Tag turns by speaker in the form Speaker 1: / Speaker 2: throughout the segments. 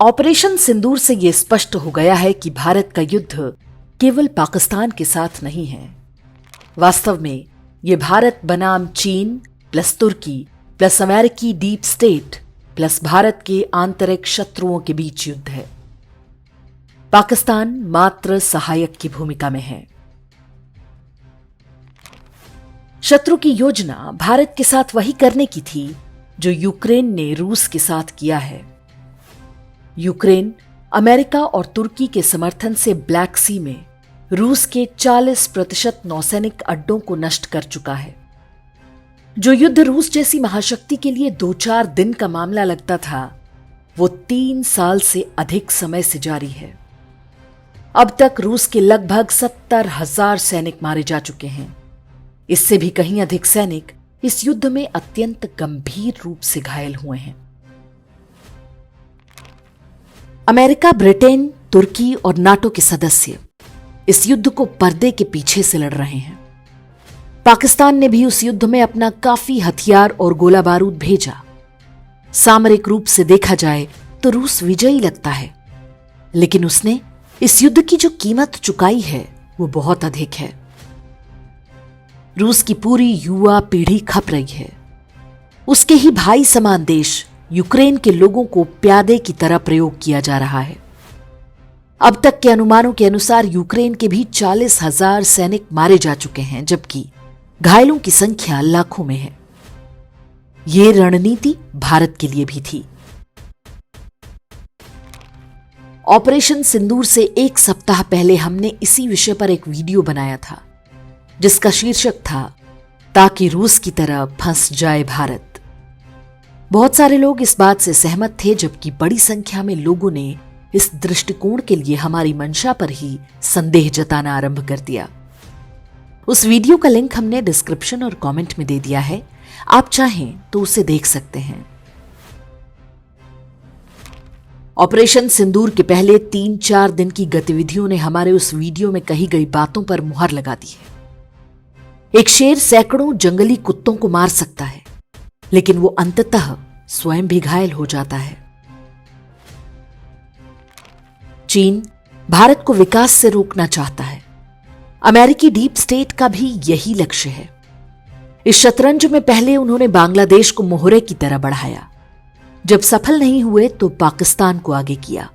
Speaker 1: Operation सिंदूर से यह स्पष्ट हो गया है कि भारत का युद्ध केवल पाकिस्तान के साथ नहीं है। वास्तव में यह भारत बनाम चीन प्लस तुर्की प्लस अमेरिकी डीप स्टेट प्लस भारत के आंतरिक शत्रुओं के बीच युद्ध है। पाकिस्तान मात्र सहायक की भूमिका में है। शत्रु की योजना भारत के साथ वही करने की थी जो यूक्रेन ने रूस के साथ किया है। यूक्रेन अमेरिका और तुर्की के समर्थन से ब्लैक सी में रूस के 40% नौसैनिक अड्डों को नष्ट कर चुका है। जो युद्ध रूस जैसी महाशक्ति के लिए 2-4 दिन का मामला लगता था, वो 3 साल से अधिक समय से जारी है। अब तक रूस के लगभग 70,000 सैनिक मारे जा चुके हैं। इससे भी कहीं अधिक सैनिक इस युद्ध में अत्यंत गंभीर रूप से घायल हुए हैं। अमेरिका, ब्रिटेन, तुर्की और नाटो के सदस्य इस युद्ध को पर्दे के पीछे से लड़ रहे हैं। पाकिस्तान ने भी उस युद्ध में अपना काफी हथियार और गोला बारूद भेजा। सामरिक रूप से देखा जाए तो रूस विजयी लगता है, लेकिन उसने इस युद्ध की जो कीमत चुकाई है वो बहुत अधिक है। रूस की पूरी युवा पीढ़ी खप रही है। उसके ही भाई समान देश यूक्रेन के लोगों को प्यादे की तरह प्रयोग किया जा रहा है। अब तक के अनुमानों के अनुसार यूक्रेन के भी 40,000 सैनिक मारे जा चुके हैं, जबकि घायलों की संख्या लाखों में है। ये रणनीति भारत के लिए भी थी। ऑपरेशन सिंदूर से 1 सप्ताह पहले हमने इसी विषय पर एक वीडियो बनाया था, जिसका शीर्षक था ताकि रूस की तरह फंस जाए भारत। बहुत सारे लोग इस बात से सहमत थे, जबकि बड़ी संख्या में लोगों ने इस दृष्टिकोण के लिए हमारी मंशा पर ही संदेह जताना आरंभ कर दिया। उस वीडियो का लिंक हमने डिस्क्रिप्शन और कमेंट में दे दिया है, आप चाहें तो उसे देख सकते हैं। ऑपरेशन सिंदूर के पहले 3-4 दिन की गतिविधियों ने हमारे उस वीडियो में कही गई बातों पर मुहर लगा दी है। एक शेर सैकड़ों जंगली कुत्तों को मार सकता है, लेकिन वो अंततः स्वयं भी घायल हो जाता है। चीन भारत को विकास से रोकना चाहता है। अमेरिकी डीप स्टेट का भी यही लक्ष्य है। इस शतरंज में पहले उन्होंने बांग्लादेश को मोहरे की तरह बढ़ाया। जब सफल नहीं हुए तो पाकिस्तान को आगे किया।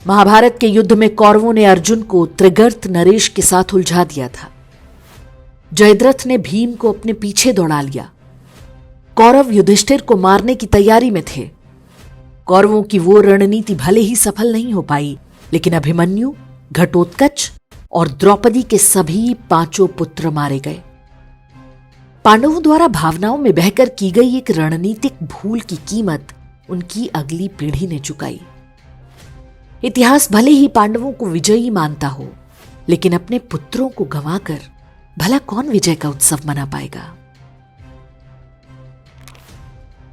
Speaker 1: महाभारत के युद्ध में कौरवों ने अर्जुन को त्रिगर्त नरेश के साथ उलझा दिया था। जयद्रथ ने भीम को अपने पीछे दौड़ा लिया। कौरव युधिष्ठिर को मारने की तैयारी में थे। कौरवों की वो रणनीति भले ही सफल नहीं हो पाई, लेकिन अभिमन्यु, घटोत्कच और द्रौपदी के सभी 5 पुत्र मारे गए। पांडवों द्वारा भावनाओं में बहकर की गई एक रणनीतिक भूल की कीमत उनकी अगली पीढ़ी ने चुकाई। इतिहास भले ही पांडवों को विजयी मानता हो, लेकिन अपने पुत्रों को गंवाकर भला कौन विजय का उत्सव मना पाएगा।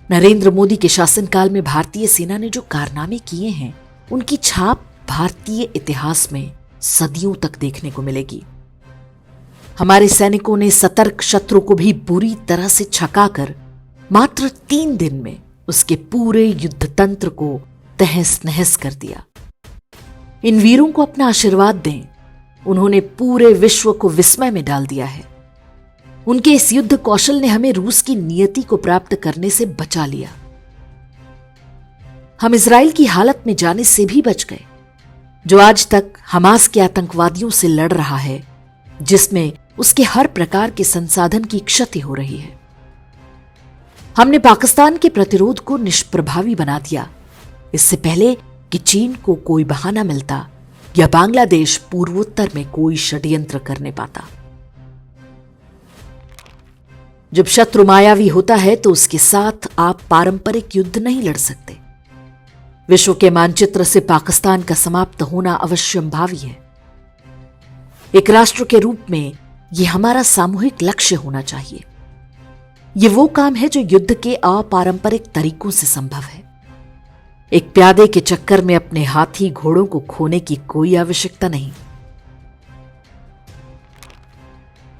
Speaker 1: नरेंद्र मोदी के शासनकाल में भारतीय सेना ने जो कारनामे किए हैं, उनकी छाप भारतीय इतिहास में सदियों तक देखने को मिलेगी। हमारे सैनिकों ने सतर्क शत्रु को भी बुरी तरह से छकाकर मात्र 3 दिन में उसके पूरे युद्ध तंत्र को तहस नहस कर दिया। इन वीरों को अपना आशीर्वाद दें। उन्होंने पूरे विश्व को विस्मय में डाल दिया है। उनके इस युद्ध कौशल ने हमें रूस की नियति को प्राप्त करने से बचा लिया। हम इजराइल की हालत में जाने से भी बच गए, जो आज तक हमास के आतंकवादियों से लड़ रहा है, जिसमें उसके हर प्रकार के संसाधन की क्षति हो रही है। हमने पाकिस्तान के प्रतिरोध को निष्प्रभावी बना दिया, इससे पहले कि चीन को कोई बहाना मिलता या बांग्लादेश पूर्वोत्तर में कोई षड्यंत्र करने पाता। जब शत्रु मायावी होता है तो उसके साथ आप पारंपरिक युद्ध नहीं लड़ सकते। विश्व के मानचित्र से पाकिस्तान का समाप्त होना अवश्यंभावी है। एक राष्ट्र के रूप में यह हमारा सामूहिक लक्ष्य होना चाहिए। यह वो काम है जो युद्ध के अपारंपरिक तरीकों से संभव है। एक प्यादे के चक्कर में अपने हाथी घोड़ों को खोने की कोई आवश्यकता नहीं।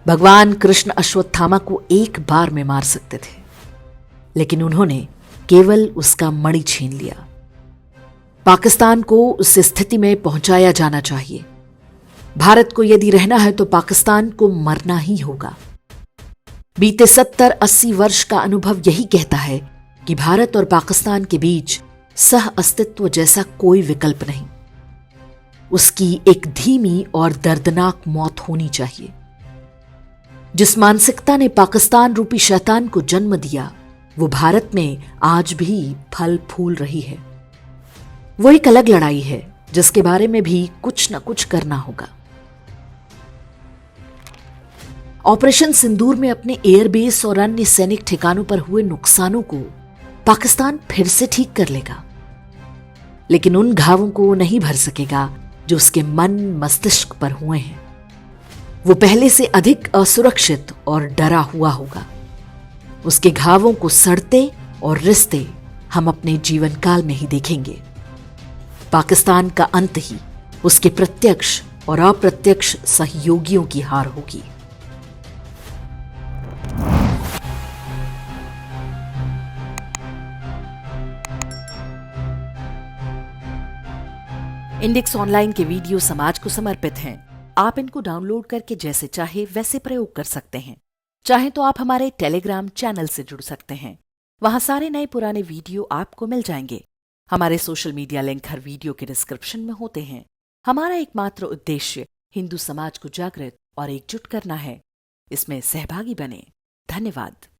Speaker 1: भगवान कृष्ण अश्वत्थामा को एक बार में मार सकते थे, लेकिन उन्होंने केवल उसका मणि छीन लिया। पाकिस्तान को उस स्थिति में पहुंचाया जाना चाहिए। भारत को यदि रहना है तो पाकिस्तान को मरना ही होगा। बीते 70-80 वर्ष का अनुभव यही कहता है कि भारत और पाकिस्तान के बीच सह अस्तित्व जैसा कोई विकल्प नहीं। उसकी एक धीमी और दर्दनाक मौत होनी चाहिए। जिस मानसिकता ने पाकिस्तान रूपी शैतान को जन्म दिया, वो भारत में आज भी फल फूल रही है। वो एक अलग लड़ाई है जिसके बारे में भी कुछ न कुछ करना होगा। ऑपरेशन सिंदूर में अपने एयरबेस और अन्य सैनिक ठिकानों पर हुए नुकसानों को पाकिस्तान फिर से ठीक कर लेगा, लेकिन उन घावों को नहीं भर सकेगा जो उसके मन मस्तिष्क पर हुए हैं। वो पहले से अधिक असुरक्षित और डरा हुआ होगा। उसके घावों को सड़ते और रिश्ते हम अपने जीवन काल में ही देखेंगे। पाकिस्तान का अंत ही उसके प्रत्यक्ष और अप्रत्यक्ष सहयोगियों की हार होगी। इंडेक्स ऑनलाइन के वीडियो समाज को समर्पित हैं। आप इनको डाउनलोड करके जैसे चाहे वैसे प्रयोग कर सकते हैं। चाहे तो आप हमारे टेलीग्राम चैनल से जुड़ सकते हैं। वहां सारे नए पुराने वीडियो आपको मिल जाएंगे। हमारे सोशल मीडिया लिंक हर वीडियो के डिस्क्रिप्शन में होते हैं। हमारा एकमात्र उद्देश्य हिंदू समाज को जागृत और एकजुट करना है। इसमें सहभागी बने। धन्यवाद।